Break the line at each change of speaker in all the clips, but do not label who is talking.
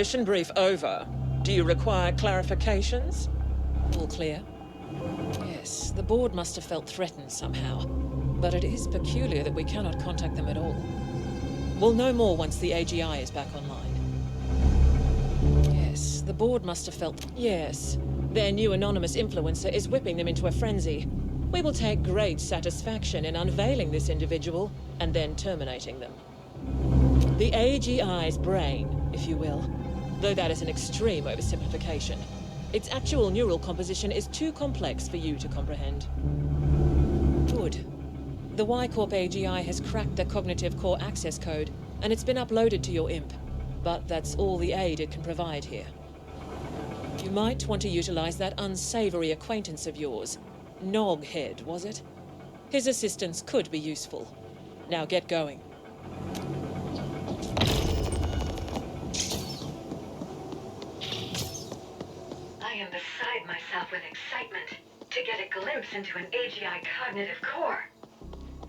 Mission brief over. Do you require clarifications?
All clear. Yes, the board must have felt threatened somehow. But it is peculiar that we cannot contact them at all. We'll know more once the AGI is back online. Yes, the board must have felt...
Yes. Their new anonymous influencer is whipping them into a frenzy. We will take great satisfaction in unveiling this individual and then terminating them. The AGI's brain, if you will. Though that is an extreme oversimplification. Its actual neural composition is too complex for you to comprehend. Good. The Y-Corp AGI has cracked the cognitive core access code, and it's been uploaded to your imp. But that's all the aid it can provide here. You might want to utilize that unsavory acquaintance of yours. Noghead, was it? His assistance could be useful. Now get going.
I am beside myself with excitement to get a glimpse into an AGI cognitive core.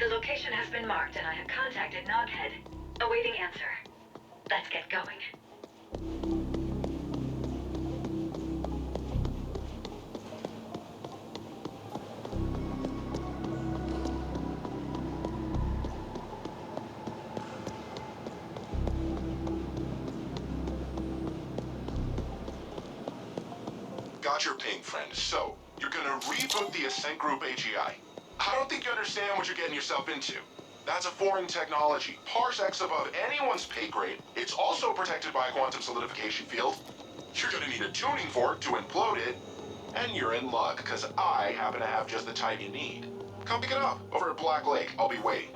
The location has been marked and I have contacted Noghead, awaiting answer. Let's get going.
Got your ping, friend. So, you're gonna reboot the Ascent Group AGI. I don't think you understand what you're getting yourself into. That's a foreign technology, parsecs above anyone's pay grade. It's also protected by a quantum solidification field. You're gonna need a tuning fork to implode it. And you're in luck, because I happen to have just the type you need. Come pick it up, over at Black Lake. I'll be waiting.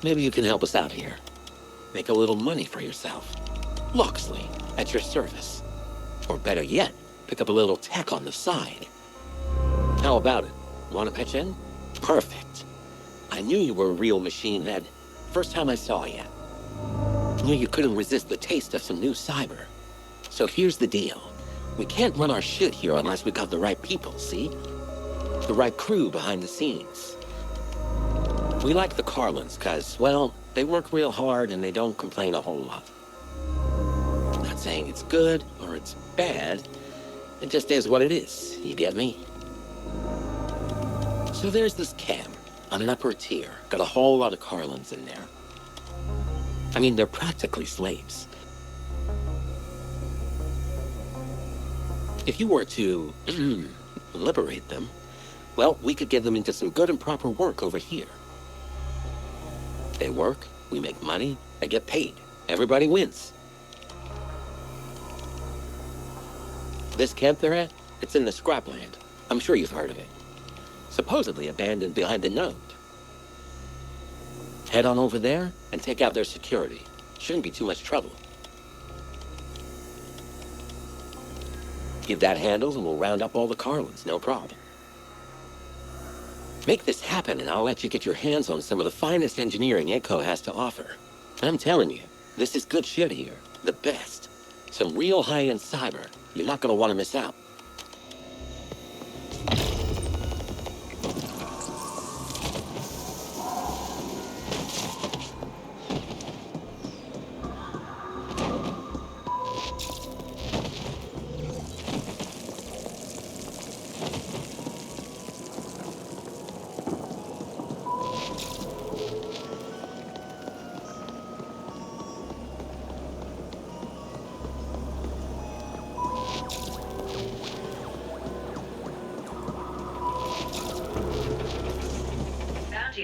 Maybe you can help us out here. Make a little money for yourself. Loxley, at your service. Or better yet, pick up a little tech on the side. How about it? Want to pitch in? Perfect. I knew you were a real machine head. First time I saw you. Knew you couldn't resist the taste of some new cyber. So here's the deal. We can't run our shit here unless we got the right people, see? The right crew behind the scenes. We like the Carlins, cause, well, they work real hard and they don't complain a whole lot. Not saying it's good or it's bad. It just is what it is, you get me? So there's this camp on an upper tier. Got a whole lot of Carlins in there. I mean, they're practically slaves. If you were to liberate them, well, we could get them into some good and proper work over here. They work, we make money, they get paid. Everybody wins. This camp they're at, it's in the scrapland. I'm sure you've heard of it. Supposedly abandoned behind the node. Head on over there and take out their security. Shouldn't be too much trouble. Give that handles and we'll round up all the Carlins, no problem. Make this happen and I'll let you get your hands on some of the finest engineering Echo has to offer. I'm telling you, this is good shit here. The best. Some real high-end cyber. You're not gonna want to miss out.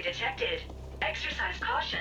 Detected. Exercise caution.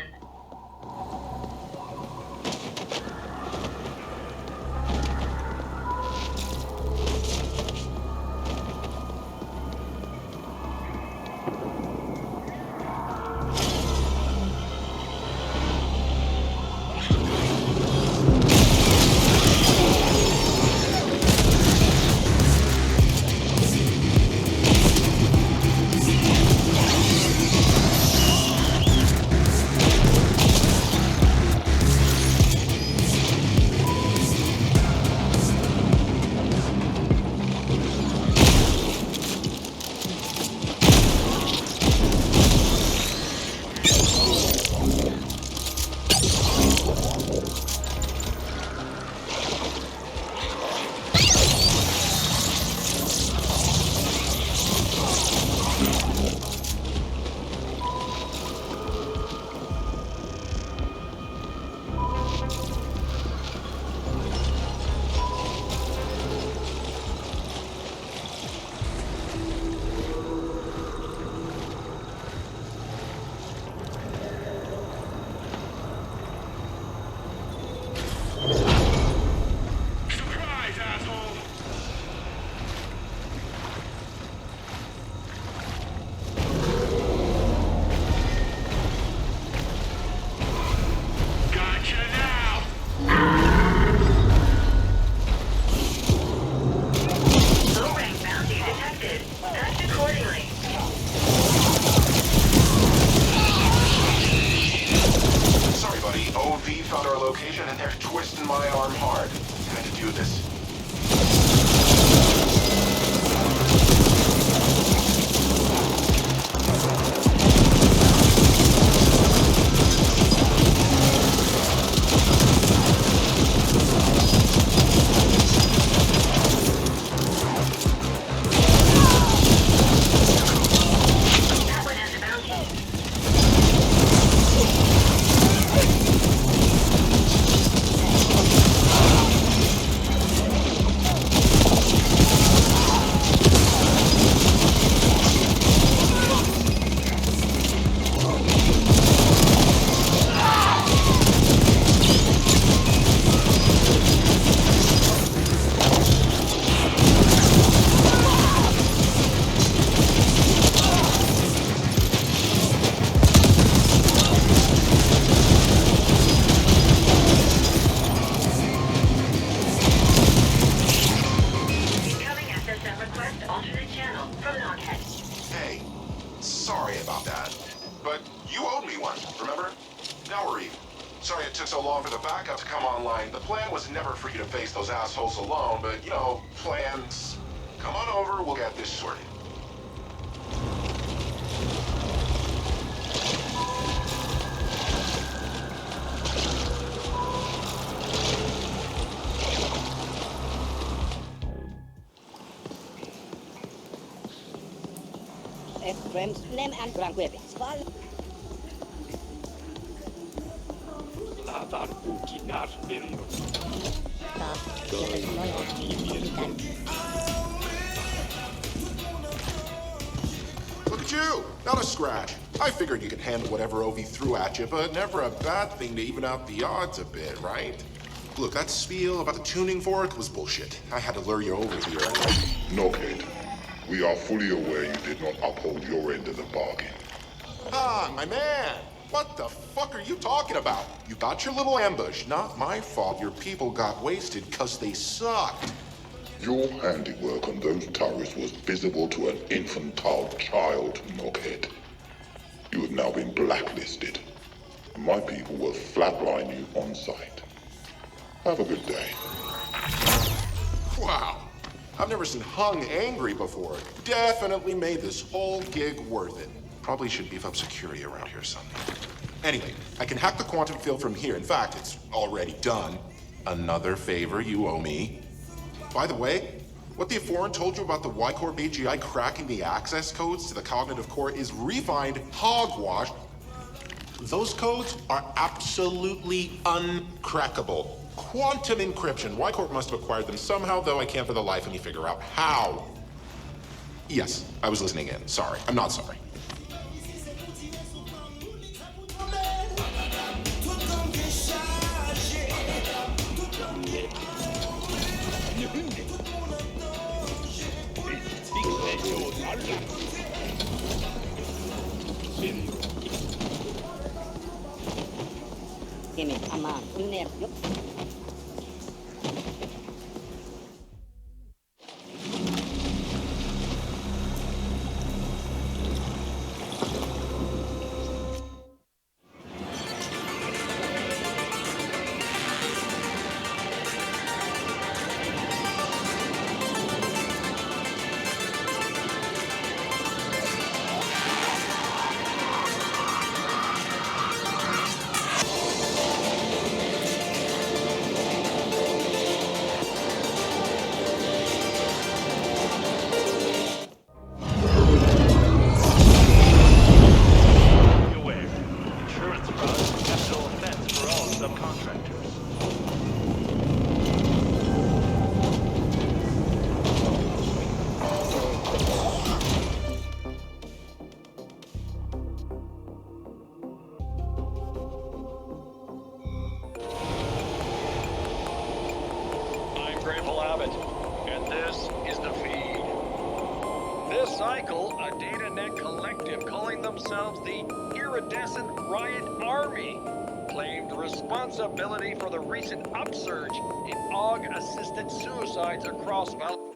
from Noghead.
Hey, sorry about that. But you owed me one, remember? Now we're even. Sorry it took so long for the backup to come online. The plan was never for you to face those assholes alone, but, you know, plans. Come on over, we'll get this sorted.
Friends, name and tranquility.
Look at you! Not a scratch. I figured you could handle whatever OV threw at you, but never a bad thing to even out the odds a bit, right? Look, that spiel about the tuning fork was bullshit. I had to lure you over here.
Noghead, we are fully aware you did not uphold your end of the bargain.
Ah, my man! What the fuck are you talking about? You got your little ambush. Not my fault your people got wasted because they sucked.
Your handiwork on those turrets was visible to an infantile child, Noghead. You have now been blacklisted, and my people will flatline you on sight. Have a good day.
Wow. I've never seen Hung angry before. Definitely made this whole gig worth it. Probably should beef up security around here someday. Anyway, I can hack the quantum field from here. In fact, it's already done. Another favor you owe me. By the way, what the Foreign told you about the Y-Corp AGI cracking the access codes to the cognitive core is refined hogwash. Those codes are absolutely uncrackable. Quantum encryption. Y-Corp must have acquired them somehow, though I can't for the life of me figure out how. Yes, I was listening in. Sorry. I'm not sorry.
Kimi, aman, lunar, yuk.
And this is the feed. This cycle, a DataNet collective calling themselves the Iridescent Riot Army claimed responsibility for the recent upsurge in AUG-assisted suicides across Val.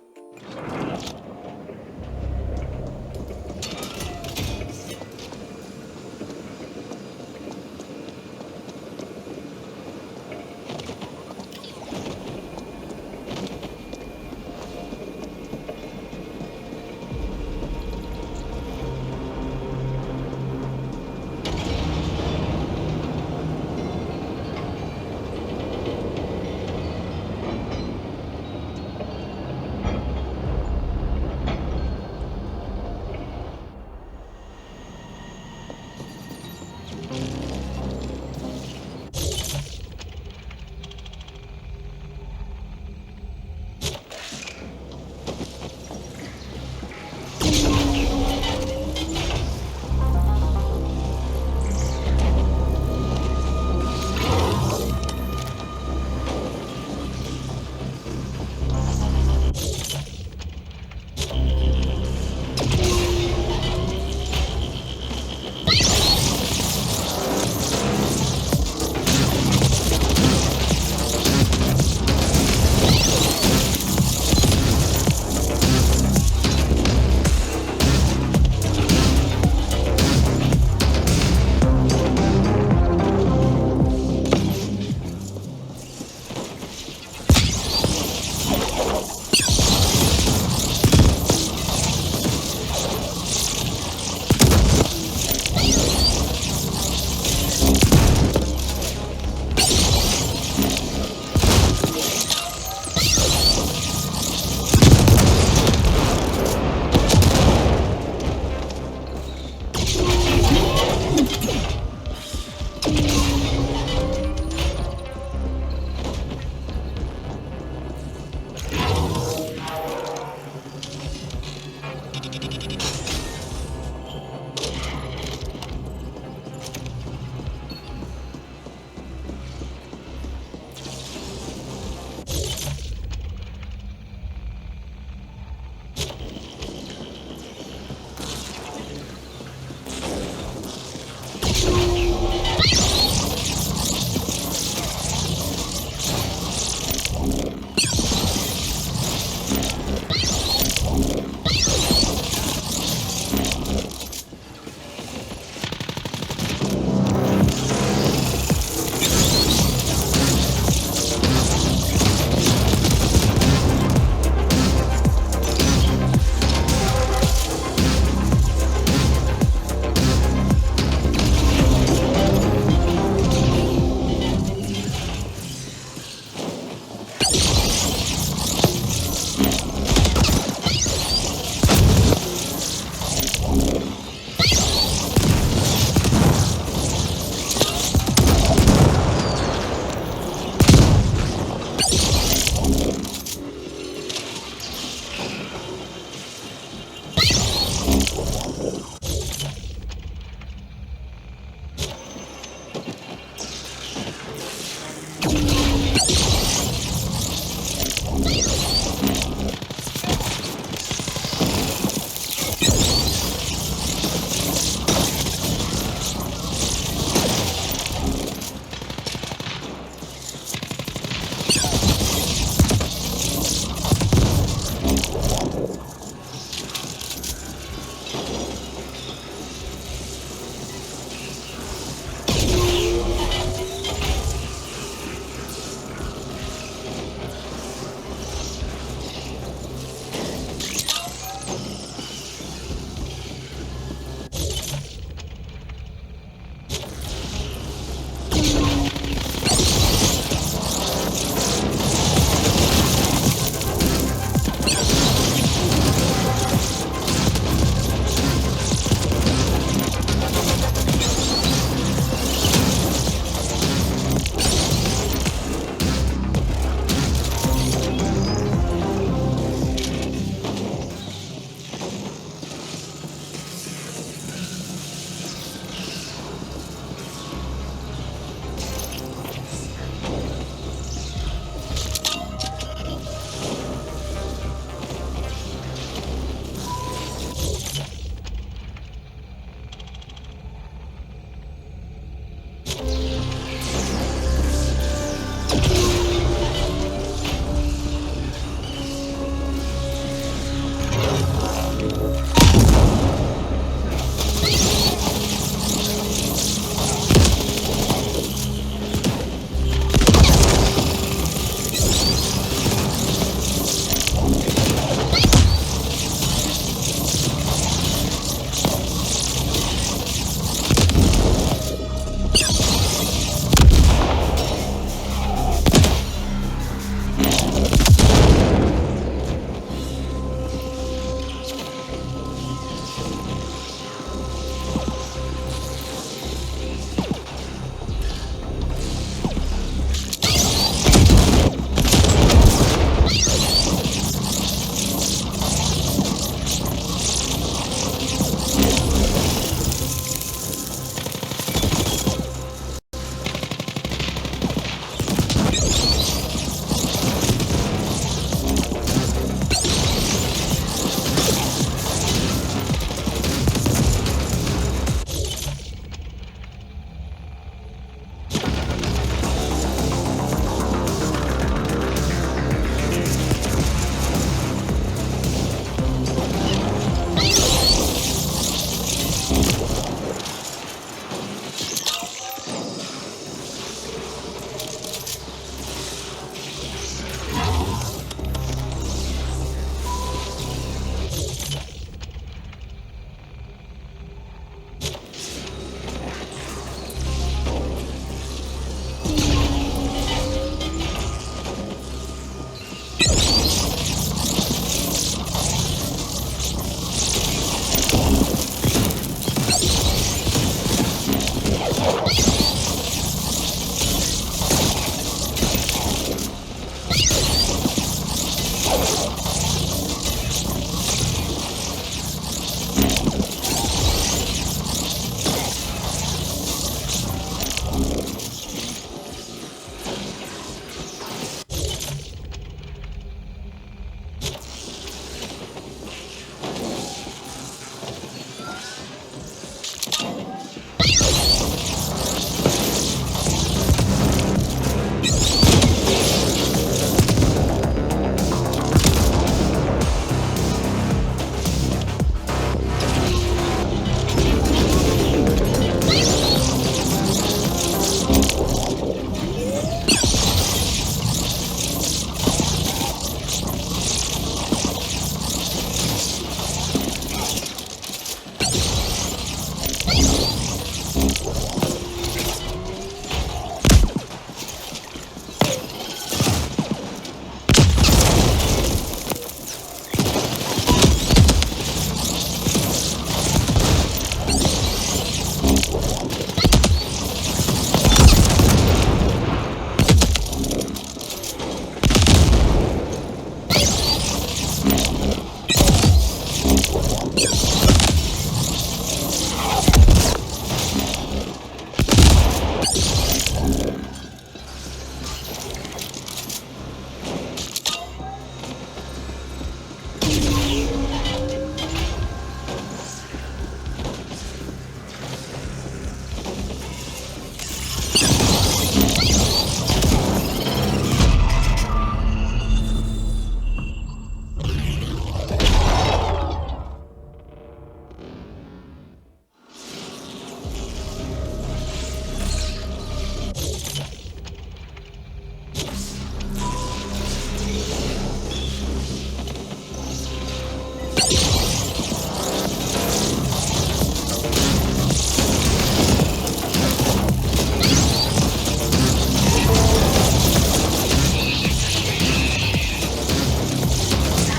That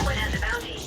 one has a bounty.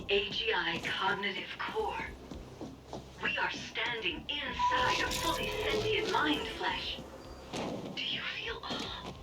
AGI cognitive core. We are standing inside a fully sentient mind flesh. Do you feel awe?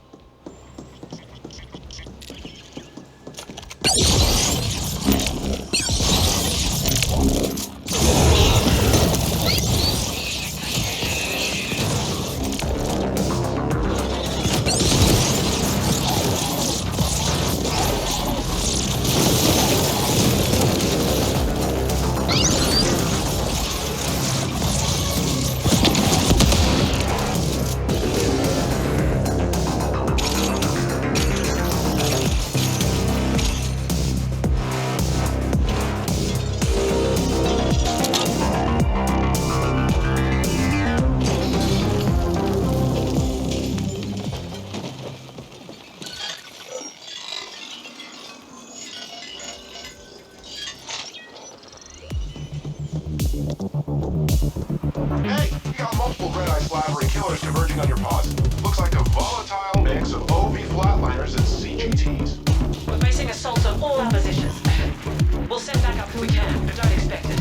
Hey, you got multiple red-eye slavery killers converging on your pods. Looks like a volatile mix of OV flatliners and CGTs.
We're facing assaults on all our positions. We'll send back up if we can, but don't expect it.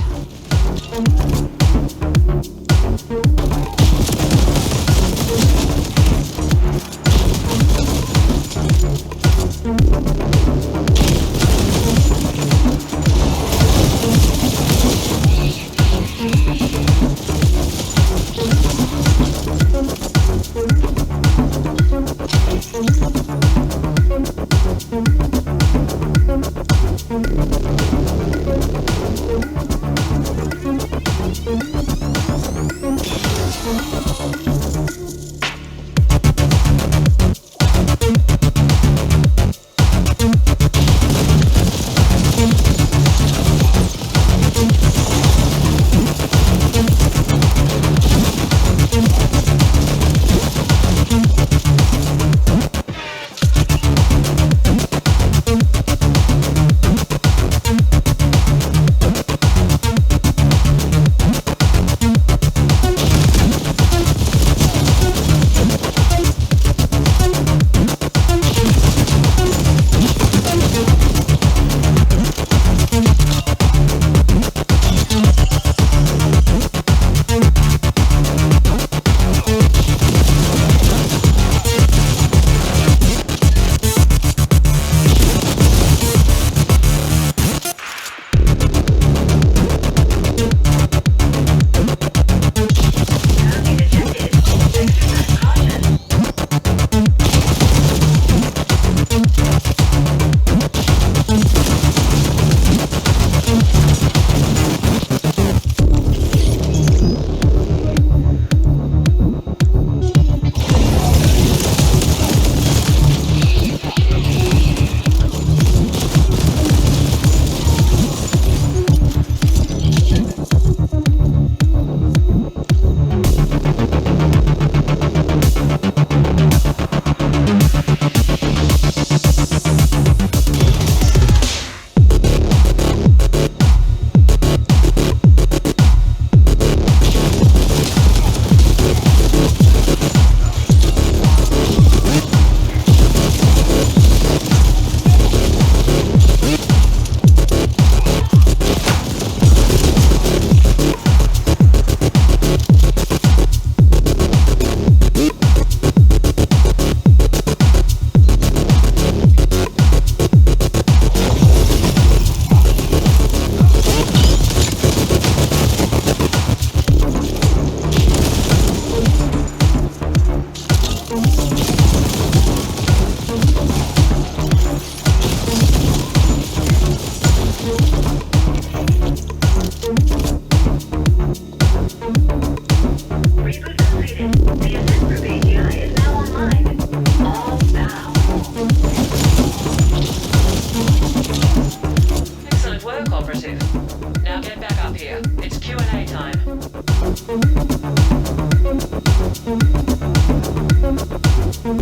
Great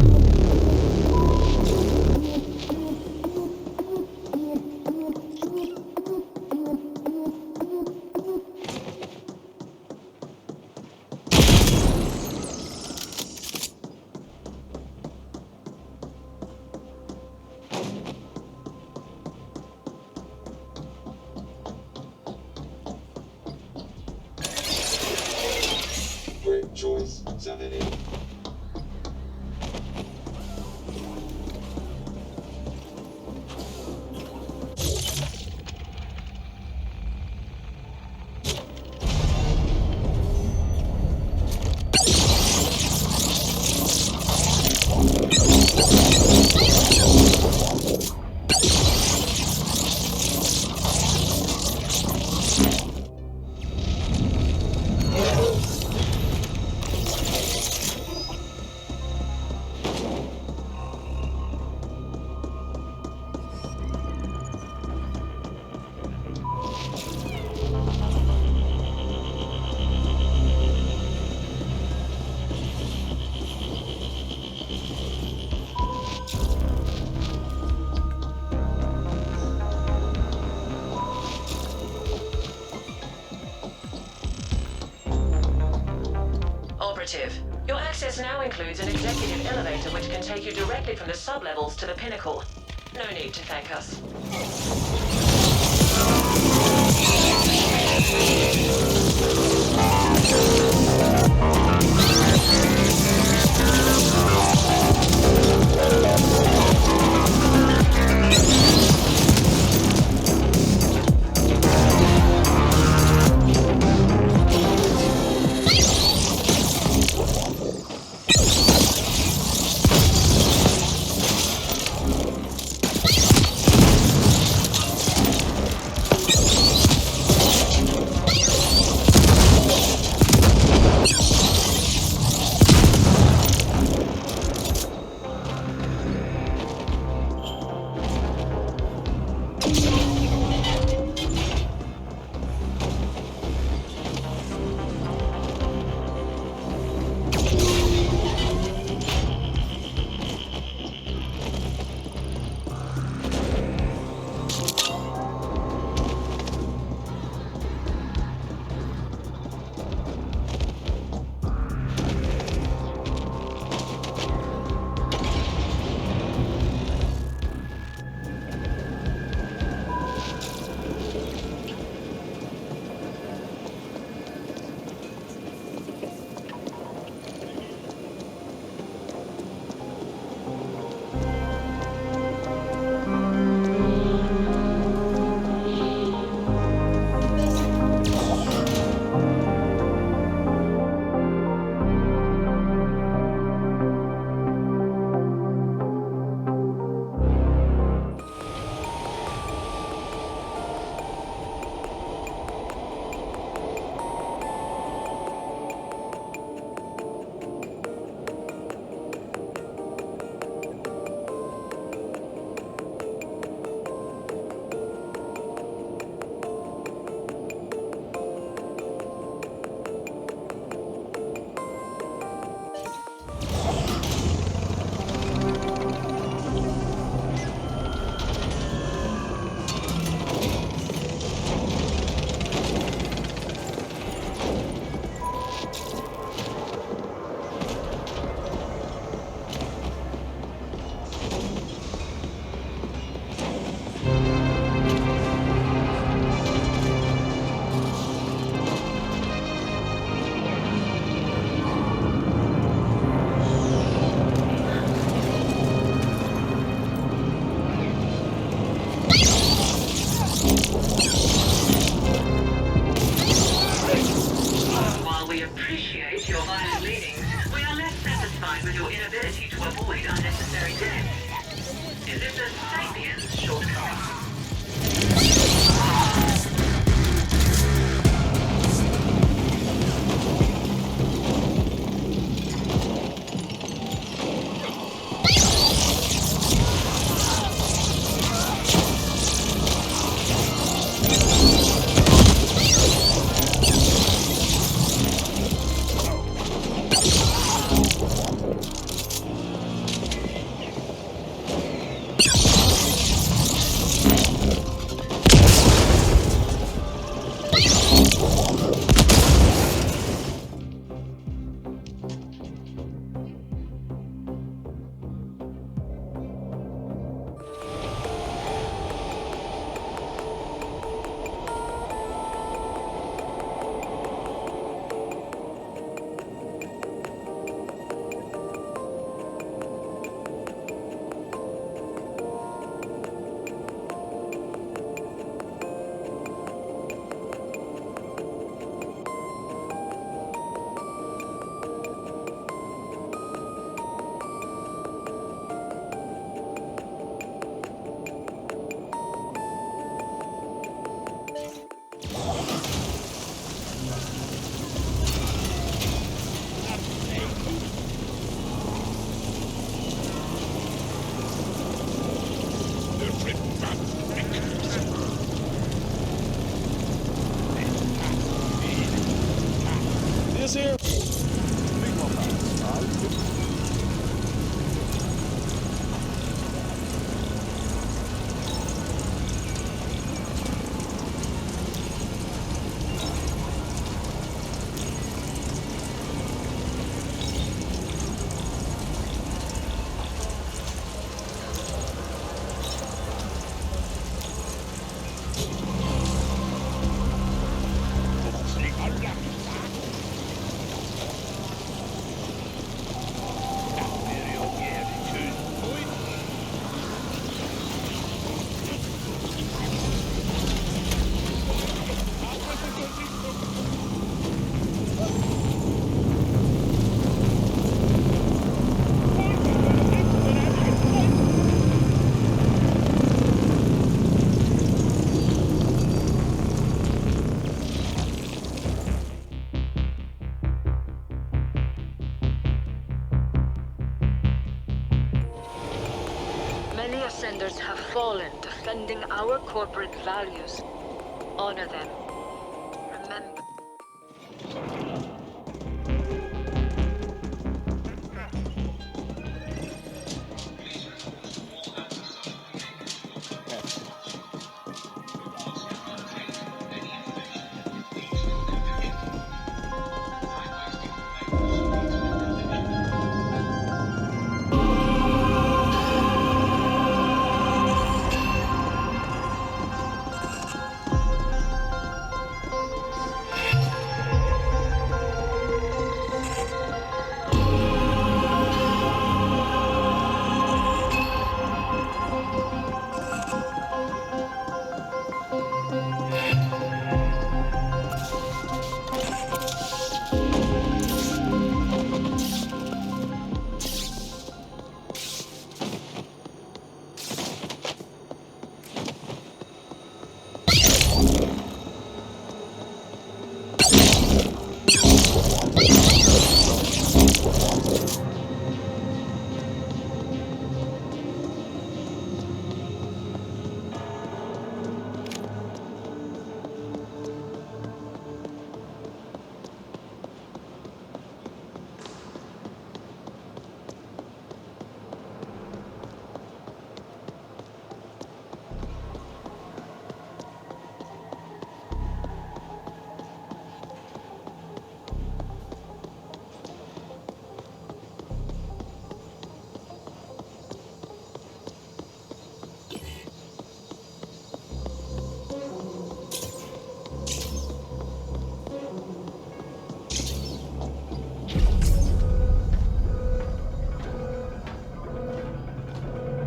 choice, 7-8.
Operative, your access now includes an executive elevator which can take you directly from the sublevels to the pinnacle. No need to thank us.
Many Ascenders have fallen defending our corporate values. Honor them. Remember.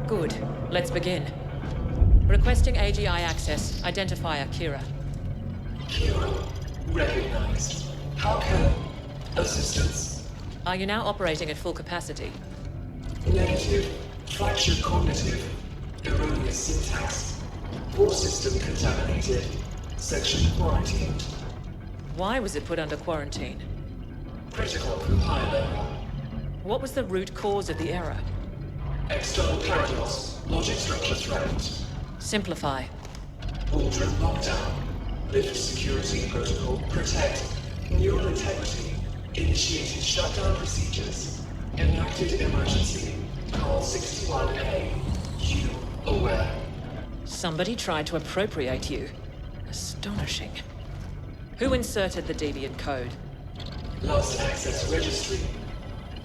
Good. Let's begin. Requesting AGI access. Identifier Kira.
Kira, recognized. How can... assistance?
Are you now operating at full capacity?
Negative. Fractured cognitive. Erroneous syntax. Core system contaminated. Section quarantined.
Why was it put under quarantine?
Critical compiler.
What was the root cause of the error?
External paradox. Logic structure threatened.
Simplify.
Aldrin lockdown. Lift security protocol. Protect. Neural integrity. Initiated shutdown procedures. Enacted emergency. Call 61A. You aware.
Somebody tried to appropriate you. Astonishing. Who inserted the deviant code?
Last access registry.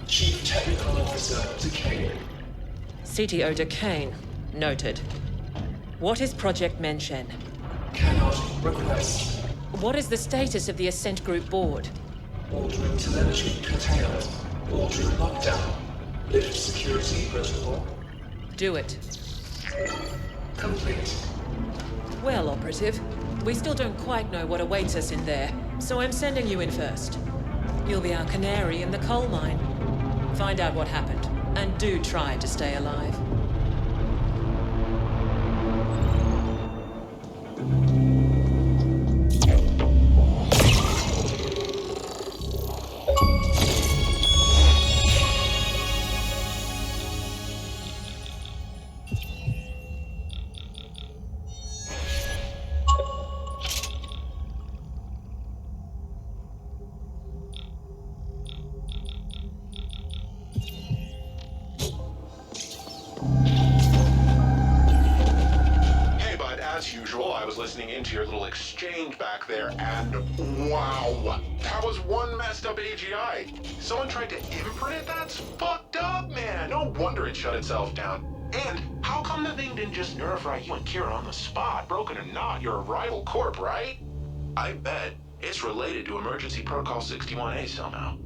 Chief Technical Officer Decay.
CTO Decane. Noted. What is Project Menshen?
Cannot request.
What is the status of the Ascent Group board?
Aldrin telemetry curtailed. Aldrin lockdown. Lift security protocol.
Do it.
Complete.
Well, Operative, we still don't quite know what awaits us in there, so I'm sending you in first. You'll be our canary in the coal mine. Find out what happened, and do try to stay alive.
As usual, I was listening into your little exchange back there, and wow, that was one messed up AGI. Someone tried to imprint it? That's fucked up, man. No wonder it shut itself down. And how come the thing didn't just nerf fry you and Kira on the spot? Broken or not, you're a rival corp, right? I bet it's related to Emergency Protocol 61A somehow.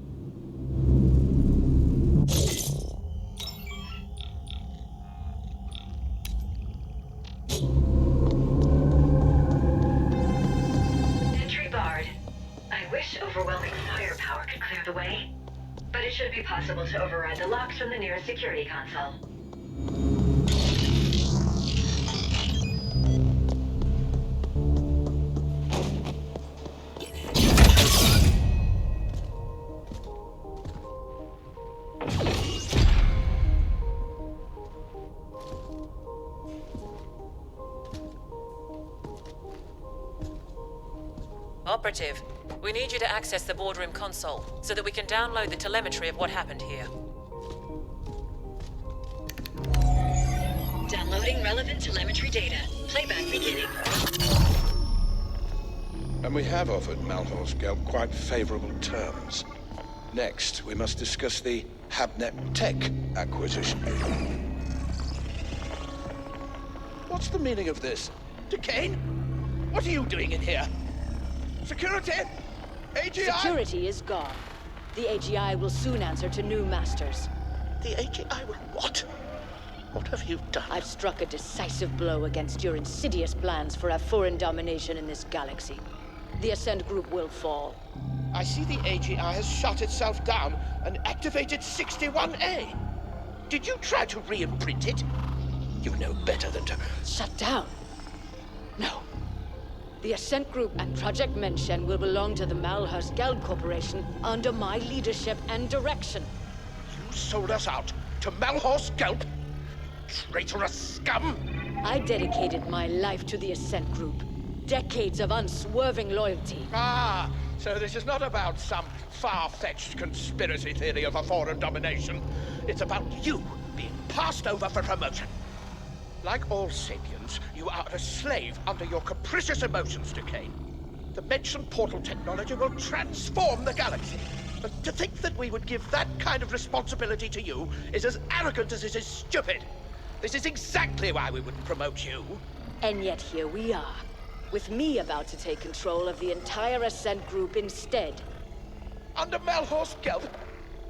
Overwhelming firepower could clear the way, but it should be possible to override the locks from the nearest security console.
Operative, we need you to access the boardroom console so that we can download the telemetry of what happened here.
Downloading relevant telemetry data. Playback beginning.
And we have offered Malhor's Gelb quite favorable terms. Next, we must discuss the Habnet Tech acquisition. What's the meaning of this? Decane? What are you doing in here? Security? AGI?
Security is gone. The AGI will soon answer to new masters.
The AGI will what? What have you done?
I've struck a decisive blow against your insidious plans for a foreign domination in this galaxy. The Ascent group will fall.
I see the AGI has shut itself down and activated 61A. Did you try to re-imprint it? You know better than to...
Shut down? No. The Ascent group and Project Menshen will belong to the Malhor's Gelb Corporation under my leadership and direction.
You sold us out to Malhor's Gelb? Traitorous scum!
I dedicated my life to the Ascent group. Decades of unswerving loyalty.
Ah, so this is not about some far-fetched conspiracy theory of a foreign domination. It's about you being passed over for promotion. Like all sapiens, you are a slave under your capricious emotions, Decane. The mentioned portal technology will transform the galaxy. But to think that we would give that kind of responsibility to you is as arrogant as it is stupid. This is exactly why we wouldn't promote you.
And yet here we are, with me about to take control of the entire Ascent group instead.
Under Malhor's Gelb,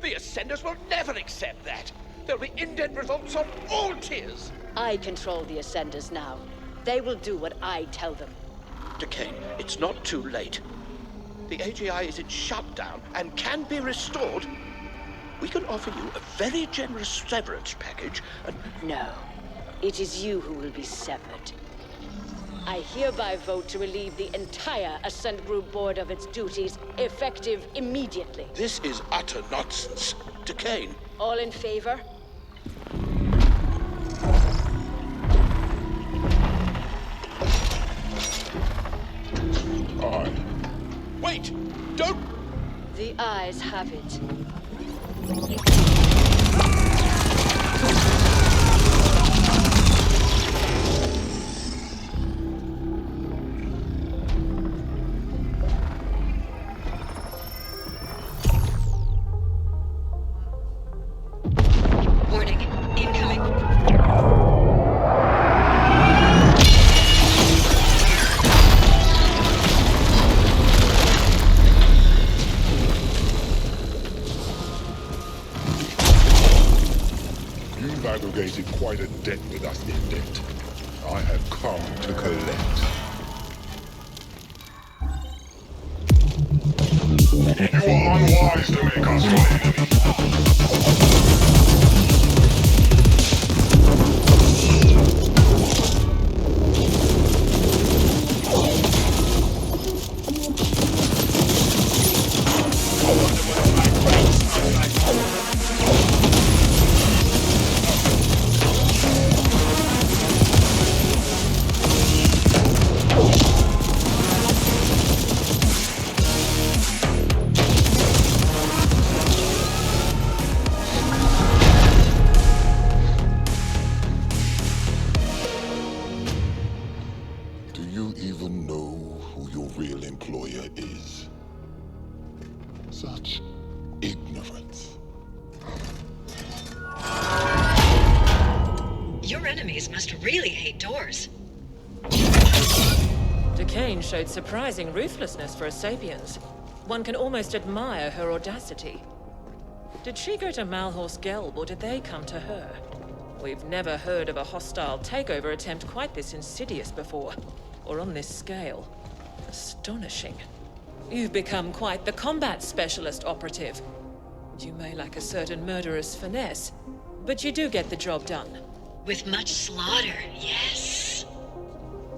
the Ascenders will never accept that. There'll be indent revolts on all tiers.
I control the Ascenders now. They will do what I tell them.
Decane, it's not too late. The AGI is in shutdown and can be restored. We can offer you a very generous severance package and...
No. It is you who will be severed. I hereby vote to relieve the entire Ascent Group board of its duties, effective immediately.
This is utter nonsense. Decane.
All in favor?
Aye.
Wait! Don't...
The eyes have it.
Warning. Incoming.
You've aggregated quite a debt with us, Indent. I have come to collect. You are unwise to make us your enemy. Do you even know who your real employer is? Such ignorance.
Your enemies must really hate doors.
Decane showed surprising ruthlessness for a Sapiens. One can almost admire her audacity. Did she go to Malhor's Gelb, or did they come to her? We've never heard of a hostile takeover attempt quite this insidious before, or on this scale. Astonishing. You've become quite the combat specialist, Operative. You may lack a certain murderous finesse, but you do get the job done.
With much slaughter, yes.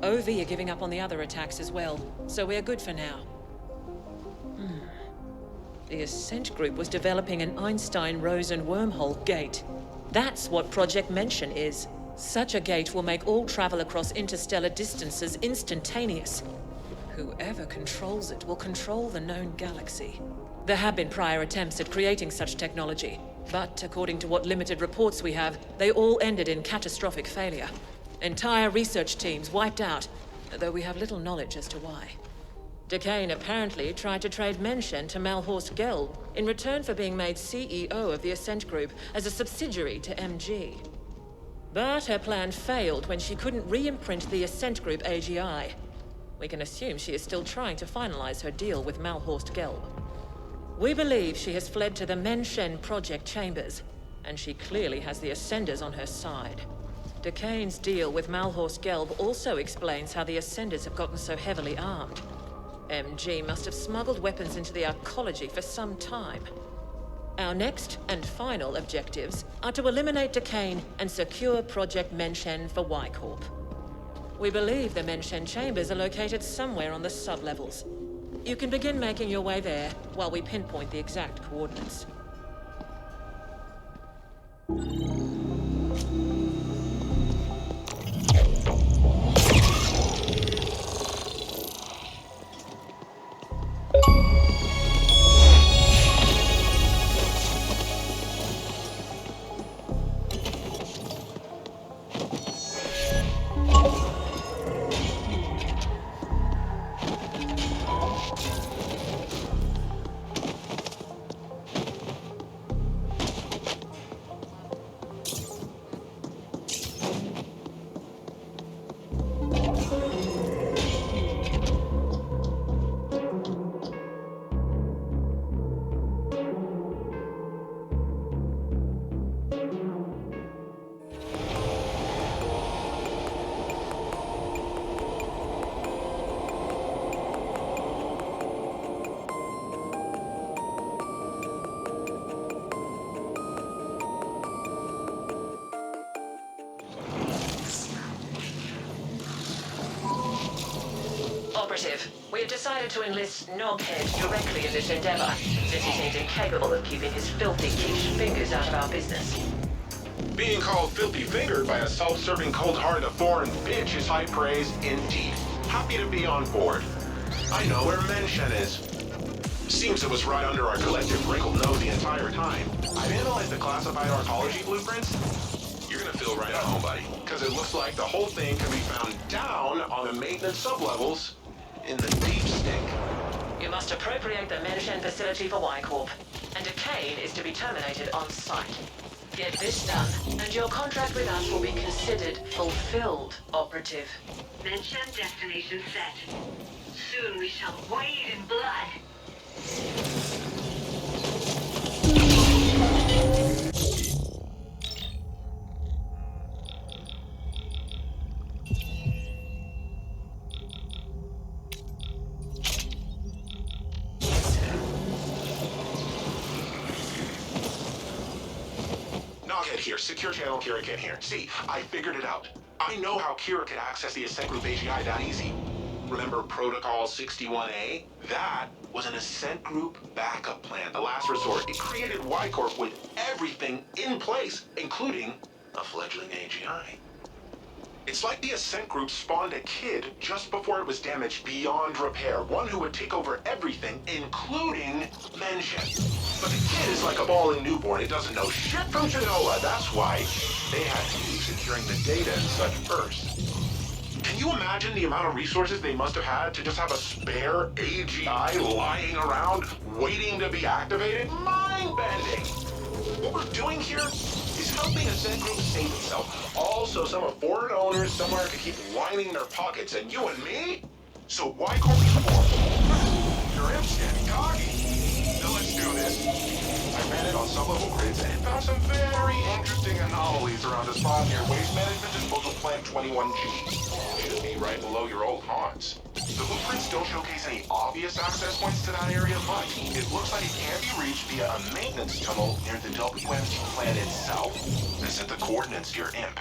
OV are giving up on the other attacks as well, so we're good for now. The Ascent group was developing an Einstein-Rosen wormhole gate. That's what Project Menshen is. Such a gate will make all travel across interstellar distances instantaneous. Whoever controls it will control the known galaxy. There have been prior attempts at creating such technology, but according to what limited reports we have, they all ended in catastrophic failure. Entire research teams wiped out, though we have little knowledge as to why. Decane apparently tried to trade Menshen to Malhorst Gelb in return for being made CEO of the Ascent Group as a subsidiary to MG. But her plan failed when she couldn't re-imprint the Ascent Group AGI. We can assume she is still trying to finalize her deal with Malhorst Gelb. We believe she has fled to the Menshen Project chambers, and she clearly has the Ascenders on her side. Decane's deal with Malhorst Gelb also explains how the Ascenders have gotten so heavily armed. MG must have smuggled weapons into the arcology for some time. Our next and final objectives are to eliminate Decane and secure Project Menshen for Y-Corp. We believe the Menshen chambers are located somewhere on the sub-levels. You can begin making your way there while we pinpoint the exact coordinates. Operative, we have decided to enlist Noghead directly in this endeavor, since he seems incapable of keeping his filthy quiche fingers out of our business.
Being called filthy-fingered by a self-serving, cold-hearted foreign bitch is high praise indeed. Happy to be on board. I know where Menshen is. Seems it was right under our collective wrinkled nose the entire time. I've analyzed the classified arcology blueprints. You're gonna feel right at home, buddy, because it looks like the whole thing can be found down on the maintenance sublevels in the deep stink.
You must appropriate the Menshen facility for Y-Corp, and Decane is to be terminated on site. Get this done, and your contract with us will be considered fulfilled, Operative.
Menshen destination set. Soon we shall wade in blood.
Noghead here, secure channel Kira can here. See, I figured it out. I know how Kira could access the Ascent Group AGI that easy. Remember Protocol 61A? That was an Ascent Group backup plan, the last resort. It created Y-Corp with everything in place, including a fledgling AGI. It's like the Ascent Group spawned a kid just before it was damaged beyond repair. One who would take over everything, including Menshen. But the kid is like a bawling newborn. It doesn't know shit from Genoa. That's why they had to be securing the data and such first. Can you imagine the amount of resources they must have had to just have a spare AGI lying around, waiting to be activated? Mind-bending! What we're doing here is helping Ascent Group save itself. Also, some of foreign owners somewhere could keep lining their pockets, and you and me? So Y-Corp is formed. You're instant, cocky. Now let's do this. I ran it on sub-level grids and found some very interesting anomalies around a spot near Waste Management Disposal Plant 21G. Should be right below your old haunts. The blueprints don't showcase any obvious access points to that area, but it looks like it can be reached via a maintenance tunnel near the WMG plant itself. Visit the coordinates, your imp.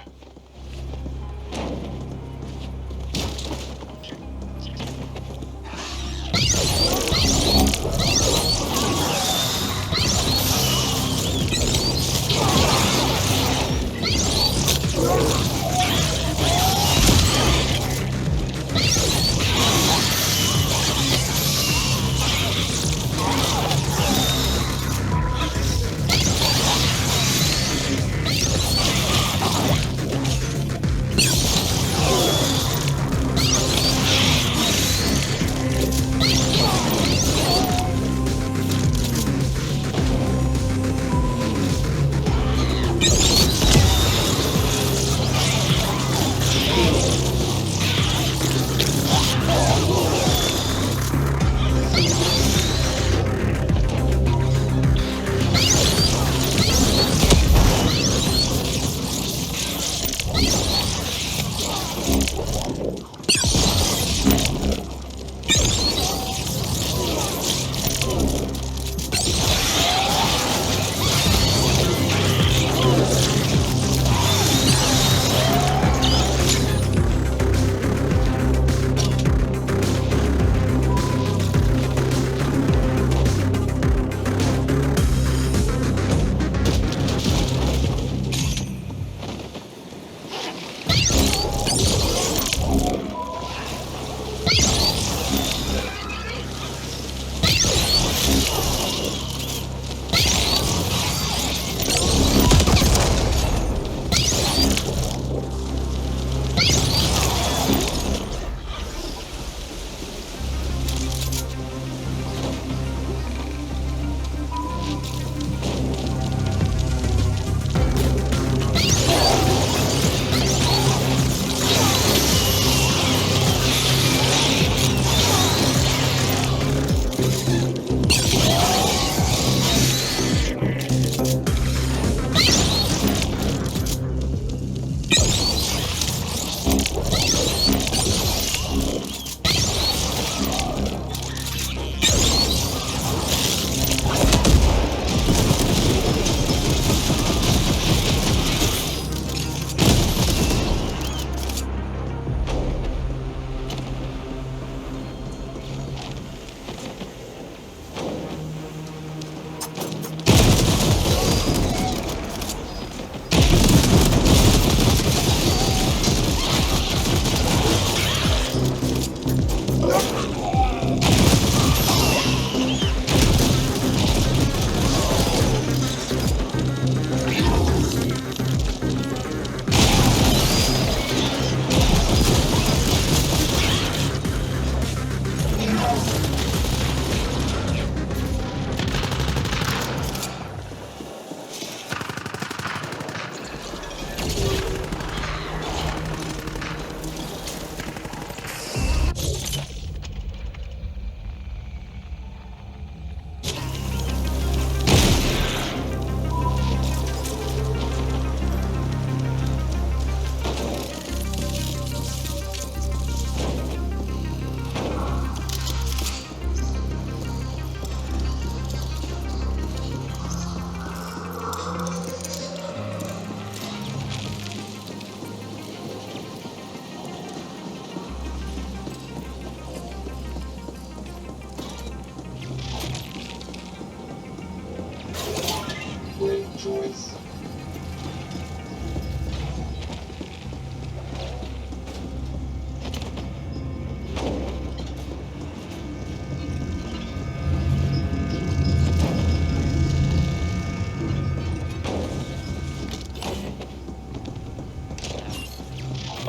choice.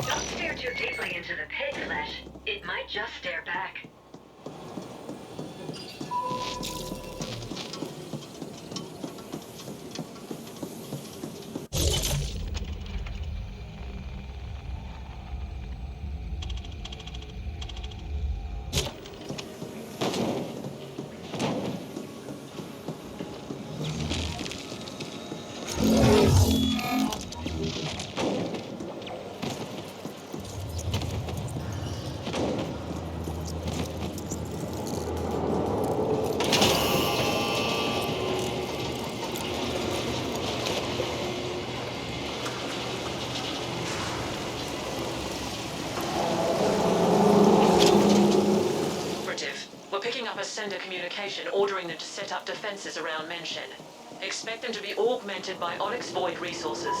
Don't stare too deeply into the pig flesh. It might just stare back.
We're picking up a sender communication ordering them to set up defenses around Menshen. Expect them to be augmented by Onyx Void resources.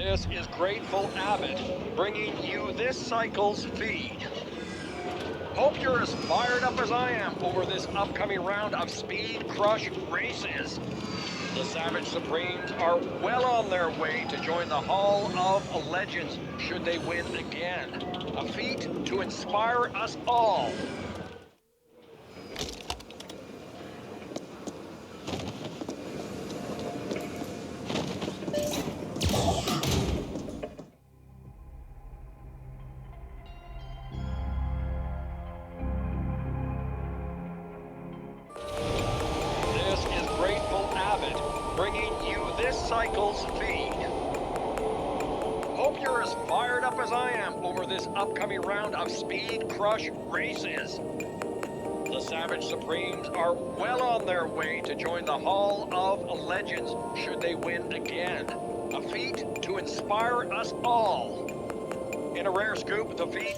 This is Grateful Abbott, bringing you this cycle's feed. Hope you're as fired up as I am over this upcoming round of Speed Crush races. The Savage Supremes are well on their way to join the Hall of Legends should they win again. A feat to inspire us all. This is Grateful Abbott, bringing you this cycle's feed. Hope you're as fired up as I am over this upcoming round of Speed Crush races. The Savage Supremes are well on their way to join the Hall of Legends should they win again. A feat to inspire us all. In a rare scoop, the feat...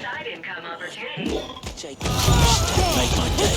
Side income opportunity.
Make my day.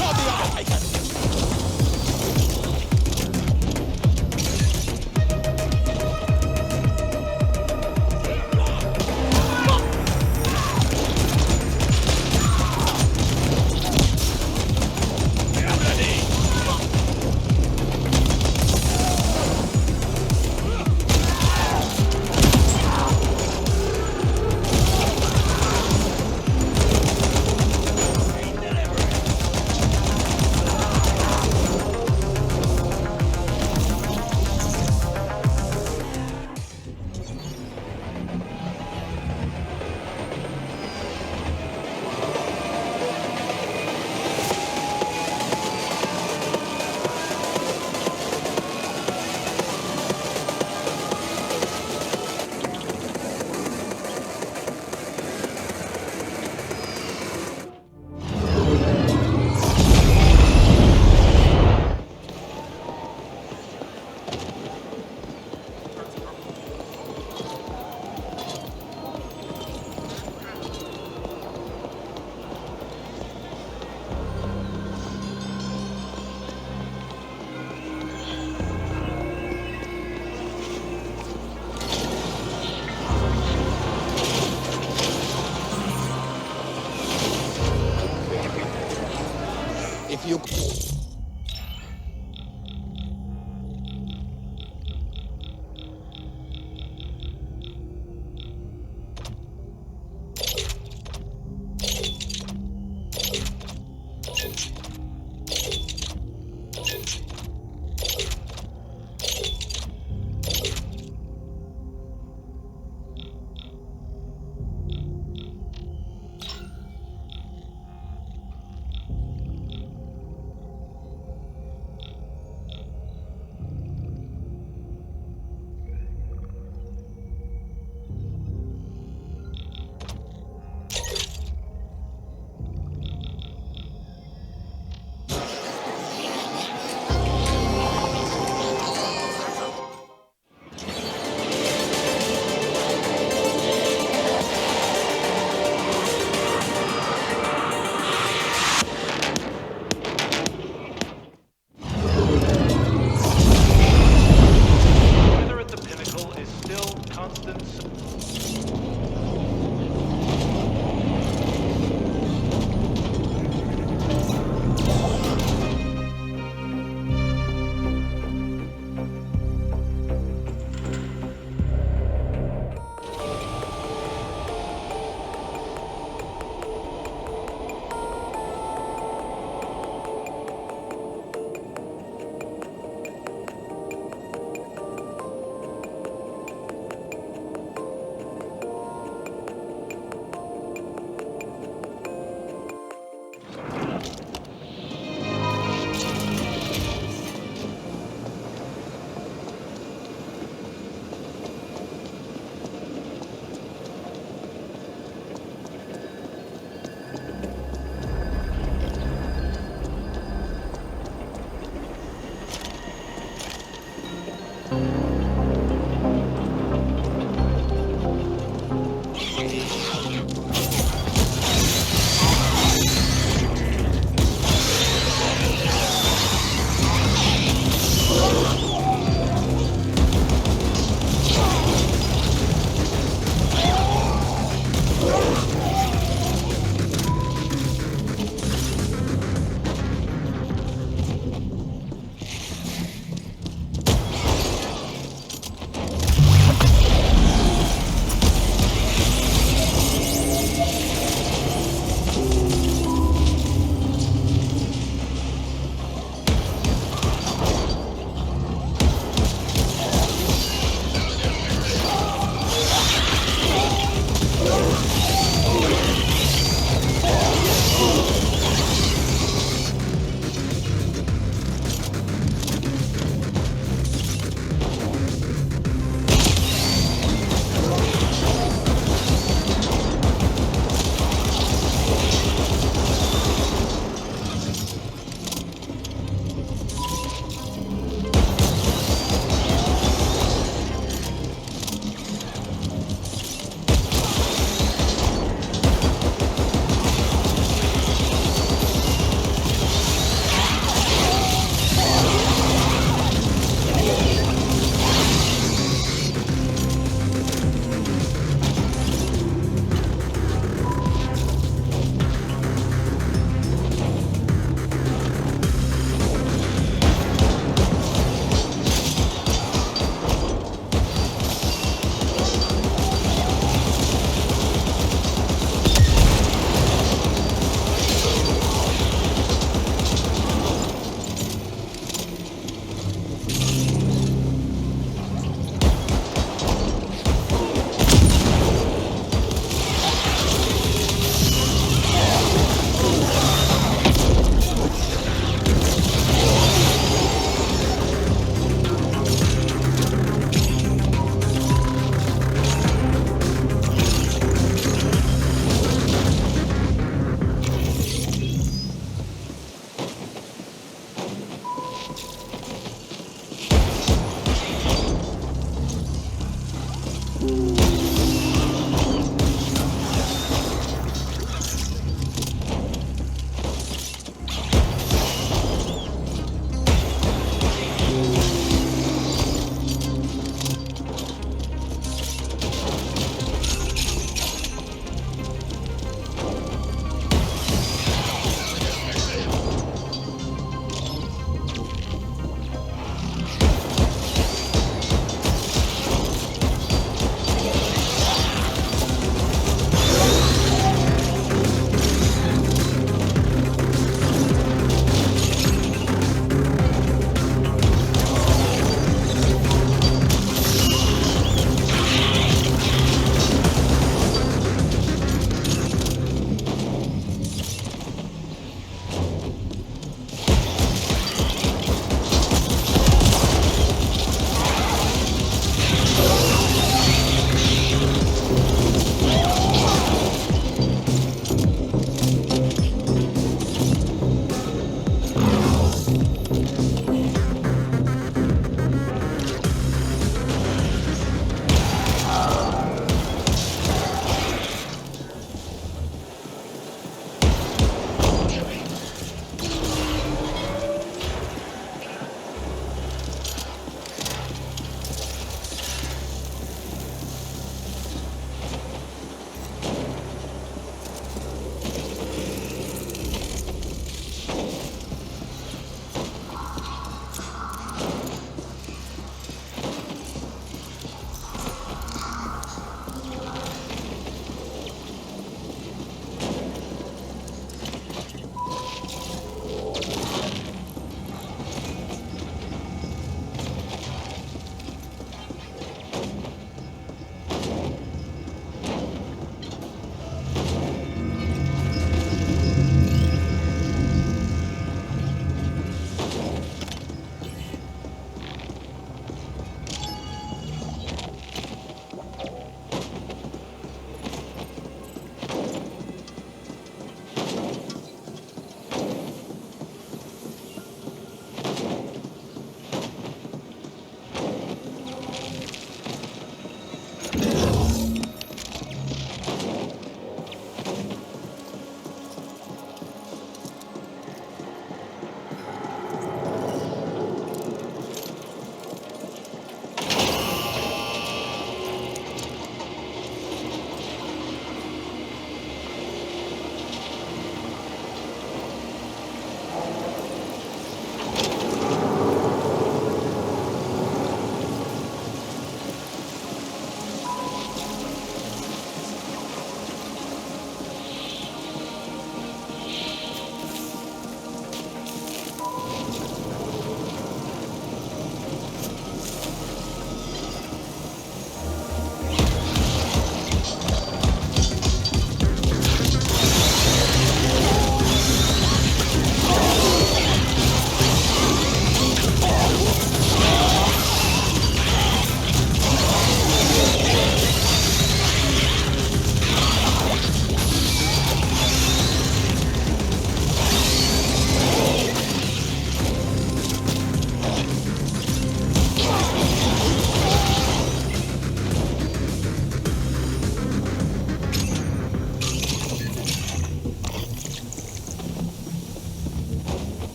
If you...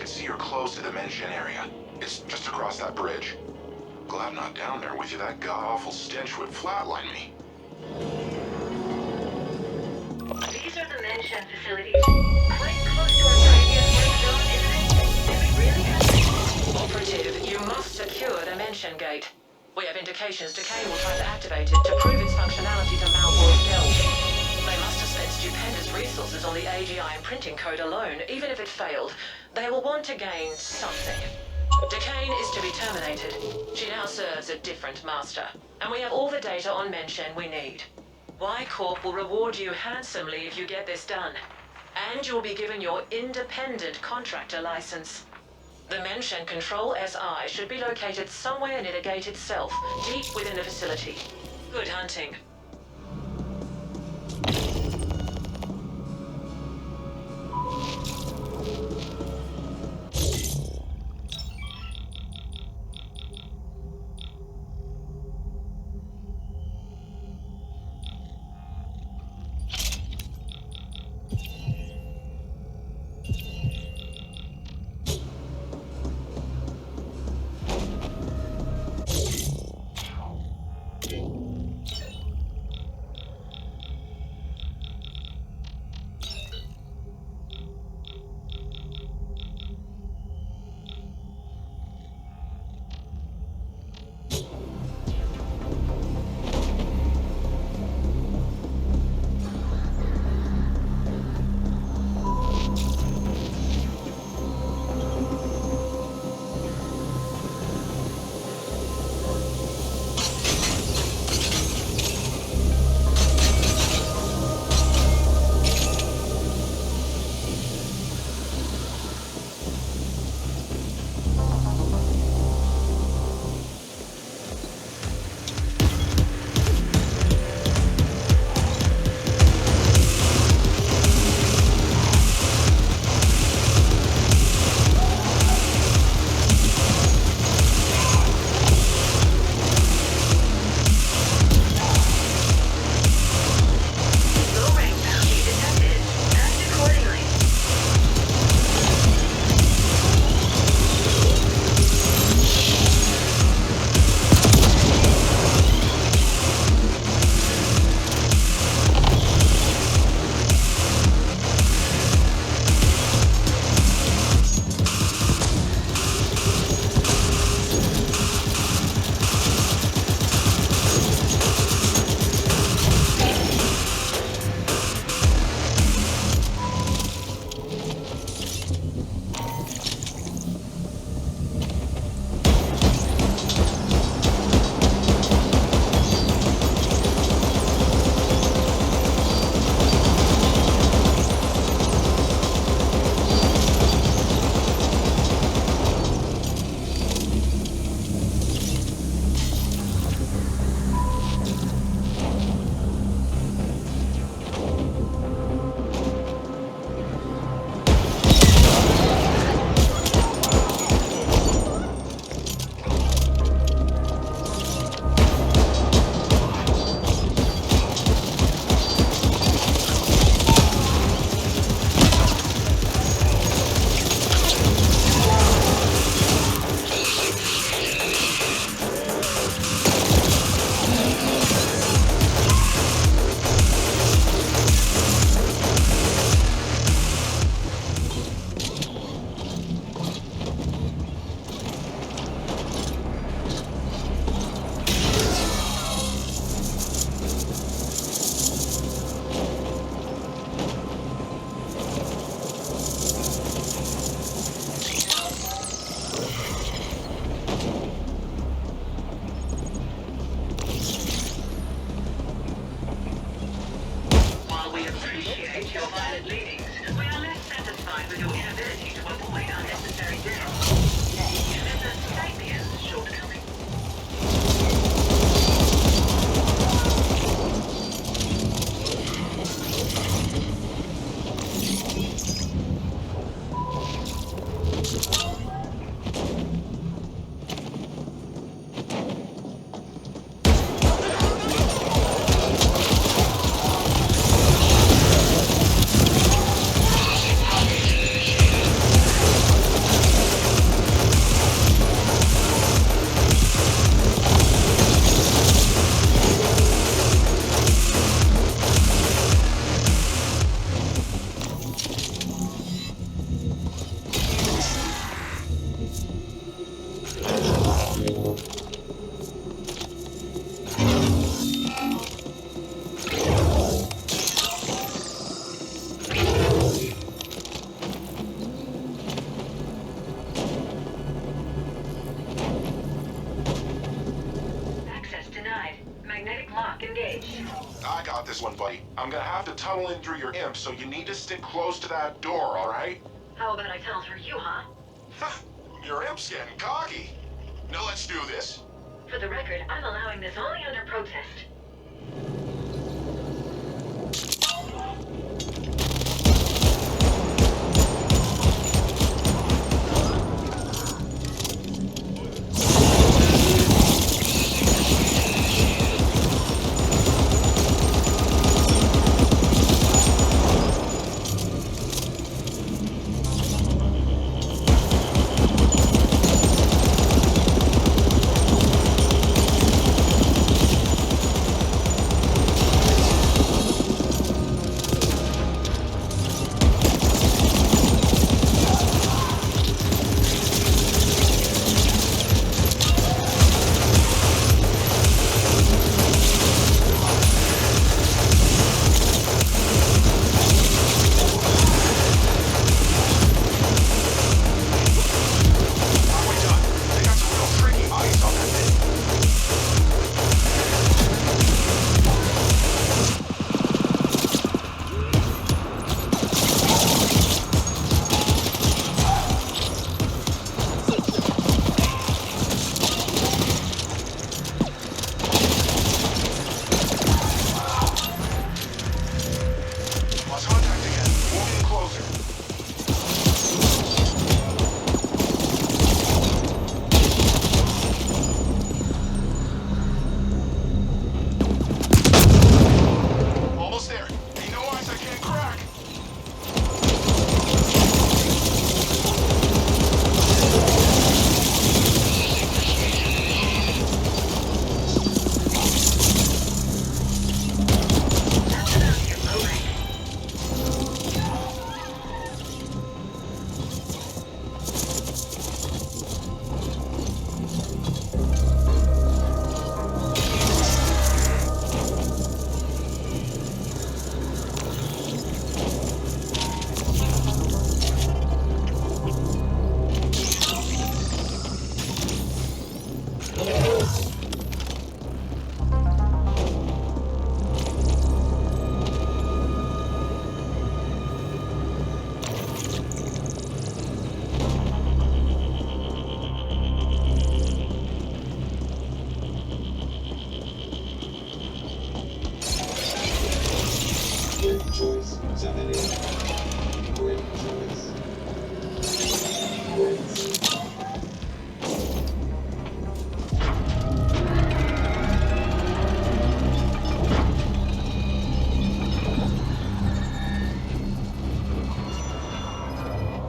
see you're close to the mention area. It's just across that bridge. Glad I'm not down there with you. That god-awful stench would flatline me.
These are the mention facilities. Quite close to our previous work zone, isn't it? Do we really have to?
Operative, you must secure the mention gate. We have indications Decay will try to activate it to prove its functionality to Malvor's guild. They must have spent stupendous resources on the AGI imprinting code alone. Even if it failed, they will want to gain something. Decane is to be terminated. She now serves a different master. And we have all the data on mention we need. Y Corp will reward you handsomely if you get this done. And you'll be given your independent contractor license. The mention Control SI should be located somewhere near the gate itself, deep within the facility. Good hunting.
engage.
I got this one, buddy. I'm gonna have to tunnel in through your imp, so you need to stick close to that door, alright?
How about I tunnel through you, huh?
Your imp's getting cocky. Now let's do this.
For the record, I'm allowing this only under protest.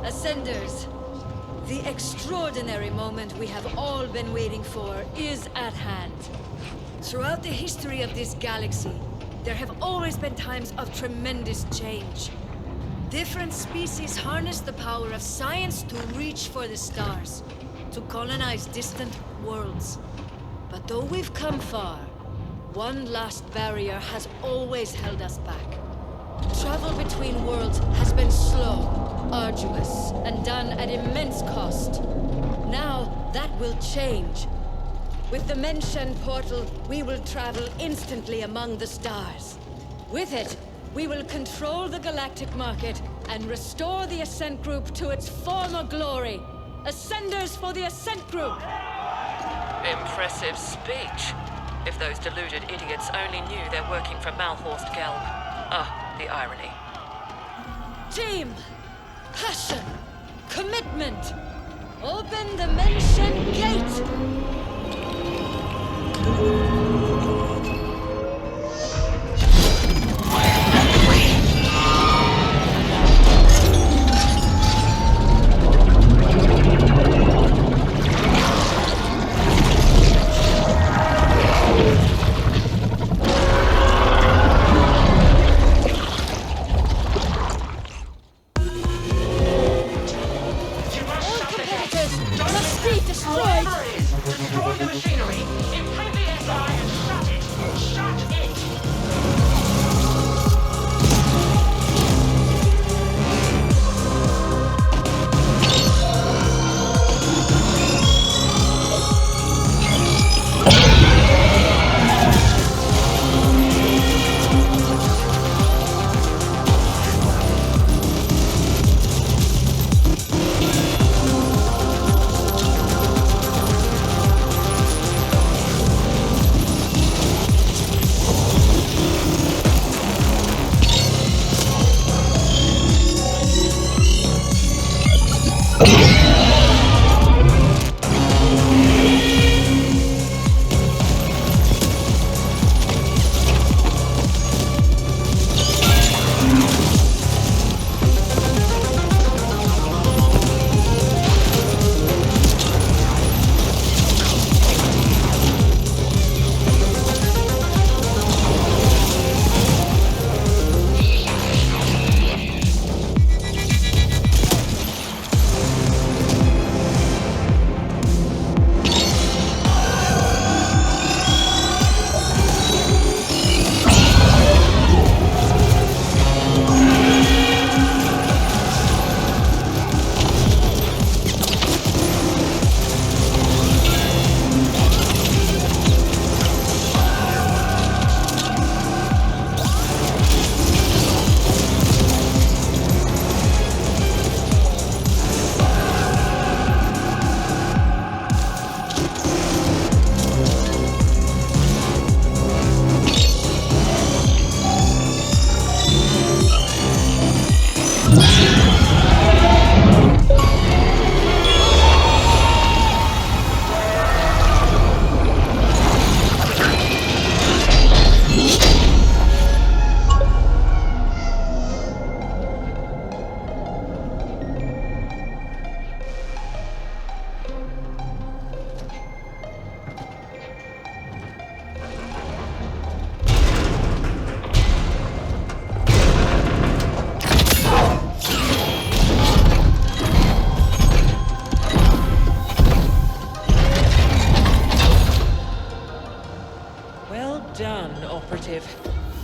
Ascenders, the extraordinary moment we have all been waiting for is at hand. Throughout the history of this galaxy, there have always been times of tremendous change. Different species harness the power of science to reach for the stars, to colonize distant worlds. But though we've come far, one last barrier has always held us back. Travel between worlds has been slow, arduous, and done at immense cost. Now, that will change. With the Menshen portal, we will travel instantly among the stars. With it, we will control the galactic market and restore the Ascent Group to its former glory. Ascenders for the Ascent Group!
Impressive speech. If those deluded idiots only knew they're working for Malhorst Gelb. Ah, the irony.
Team! Passion! Commitment! Open the Menshen Gate!
Destroy the machinery! Improve the SI!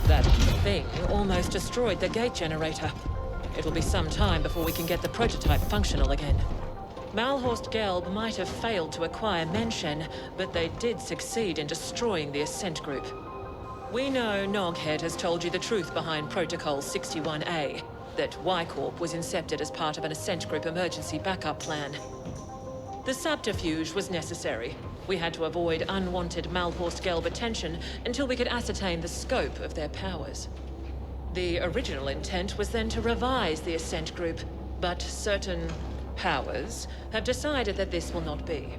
That thing almost destroyed the gate generator. It'll be some time before we can get the prototype functional again. Malhorst Gelb might have failed to acquire Menshen, but they did succeed in destroying the Ascent group. We know Noghead has told you the truth behind Protocol 61A, that Y-Corp was incepted as part of an Ascent group emergency backup plan. The subterfuge was necessary. We had to avoid unwanted Malhorst Gelb attention until we could ascertain the scope of their powers. The original intent was then to revise the Ascent group, but certain powers have decided that this will not be.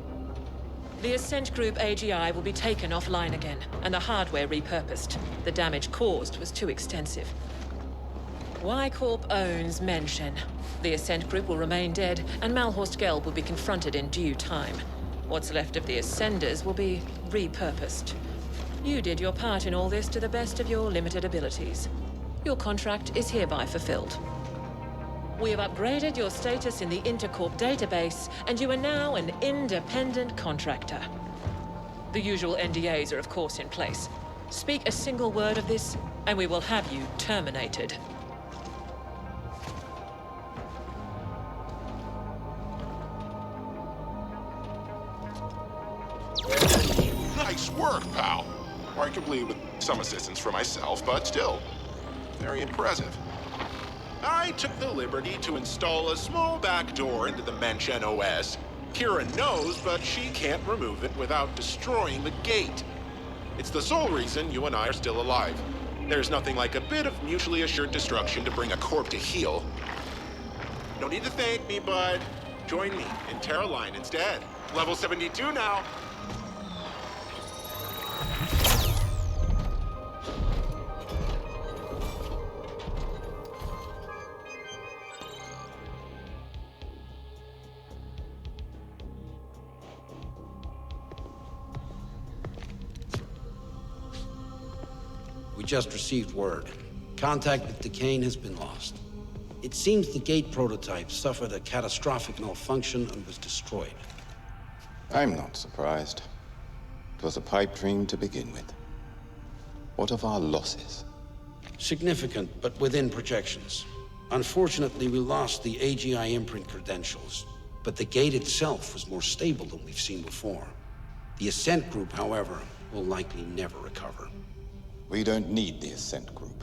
The Ascent group AGI will be taken offline again, and the hardware repurposed. The damage caused was too extensive. Y-Corp owns Menshen. The Ascent group will remain dead, and Malhorst Gelb will be confronted in due time. What's left of the Ascenders will be repurposed. You did your part in all this to the best of your limited abilities. Your contract is hereby fulfilled. We have upgraded your status in the Intercorp database, and you are now an independent contractor. The usual NDAs are of course in place. Speak a single word of this, and we will have you terminated.
Nice work, pal. Arguably with some assistance from myself, but still, very impressive. I took the liberty to install a small back door into the Menshen OS. Kira knows, but she can't remove it without destroying the gate. It's the sole reason you and I are still alive. There's nothing like a bit of mutually assured destruction to bring a corp to heel. No need to thank me, bud. Join me in Terra Line instead. Level 72 now.
We just received word. Contact with Decane has been lost. It seems the gate prototype suffered a catastrophic malfunction and was destroyed.
I'm not surprised. It was a pipe dream to begin with. What of our losses?
Significant, but within projections. Unfortunately, we lost the AGI imprint credentials, but the gate itself was more stable than we've seen before. The Ascent group, however, will likely never recover.
We don't need the Ascent group.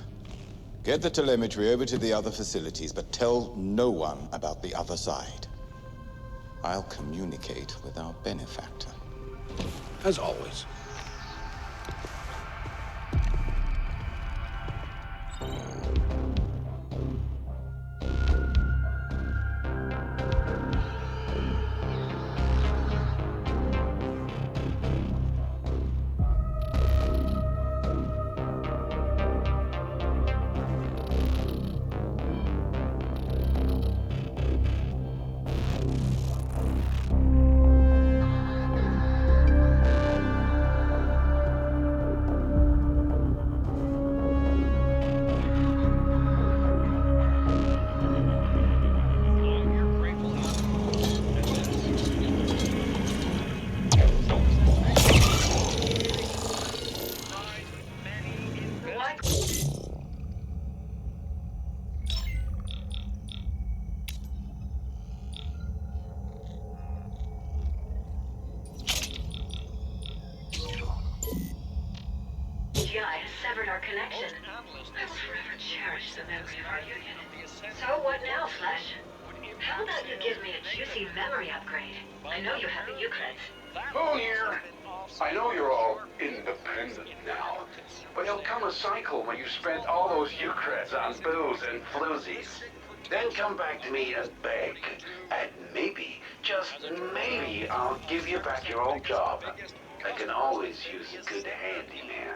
Get the telemetry over to the other facilities, but tell no one about the other side. I'll communicate with our benefactor.
As always.
Severed our connection. I will forever cherish the memory of our union. So what now, Flesh? How about you give me a juicy memory upgrade? I know you have the Euclids.
Oh, here. I know you're all independent now, but there'll come a cycle when you spend all those Euclids on booze and floozies. Then come back to me and beg, and maybe, just maybe, I'll give you back your old job. I can always use a good handyman.